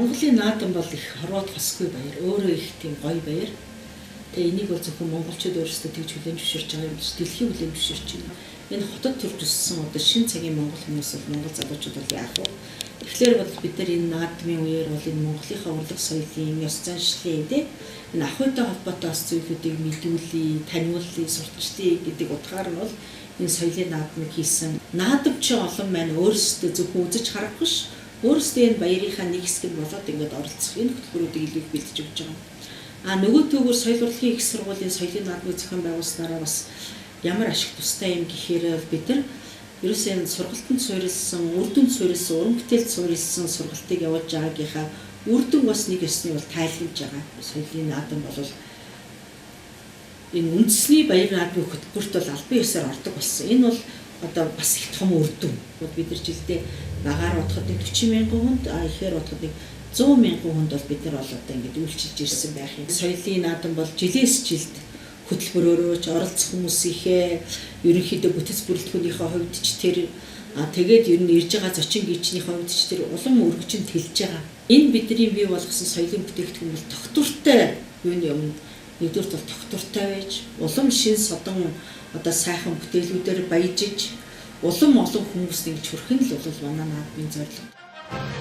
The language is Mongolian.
Монголын наадам бол их хорвоод хосгүй баяр, өөрөө их тийм гоё баяр. Тэгээ энийг бол зөвхөн монголчууд өөрсдөө тэгж хүлээн зөвшөөрч байгаа юм биш, дэлхийн хүлээн зөвшөөрч байна. Энэ хотод төрж өссөн одоо шинэ цагийн монгол хүмүүс бол монгол залуучууд бол яах вэ? Тэгэхээр бол бид нар энэ наадмын үеэр бол энэ Монголынхаа урлаг соёлын, ёс заншлын тийм энэ ах үйтэй холбоотой зүйлүүдийг мэдүүлээ, таниулъя, сурталчлая гэдэг утгаар нь бол энэ соёлын наадмыг хийсэн. Наадамчин олон маань өөрсдөө зөвхөн үзэж харах биш, өөрсдөө энэ баярынхаа нэг хэсэг болоод ингээд оролцох энэ хөтөлбөрүүдийг илүү их бэлдэж өгч байгаа. Нөгөө төгөөр соёл урлагийн их сургуулийн соёлын наадмыг зохион байгуулснараа бас ямар ашиг тустай юм гэхээр бид нар ерөөсөө энэ сургалтанд суурилсан, үр дүнд суурилсан, уран бүтээлд суурилсан сургалтыг явуулж байгаагийнхаа үр дүн бас нэг ёсны бол тайлбарж байгаа. Соёлын наадам бол энэ үндэсний баяр наадмын хөтөлбөрт бол албан ёсоор ордог болсон. Энэ бол одоо бас их том үр дүн. Бид нар жилдээ багаар бодоход 40,000 хүнд, ихээр бодоход 100,000 хүнд бол бид нар бол одоо ингэж үйлчилж ирсэн байх юм. Соёлын наадам бол жилээс жилд хөтөлбөрөөрөө ч оролцох хүмүүсийнхээ ерөнхийдөө бүтэц бүрэлдэхүүнийхээ хувьд ч тэр тэгээд ер нь ирж байгаа зочин гүйчнийхээ хувьд ч тэр улам өргөжинд хэлж байгаа. Энэ бидний бий болгосон соёлын бүтээгдэхүүн бол тогтвортой юуны өмнө нэгдүгээр бол тогтвортой байж, улам шин содон одоо сайхан бүтээлүүдээр баяжиж, улам олон хүмүүст ингэж хүрэх нь л бол манай наадмын зорилго.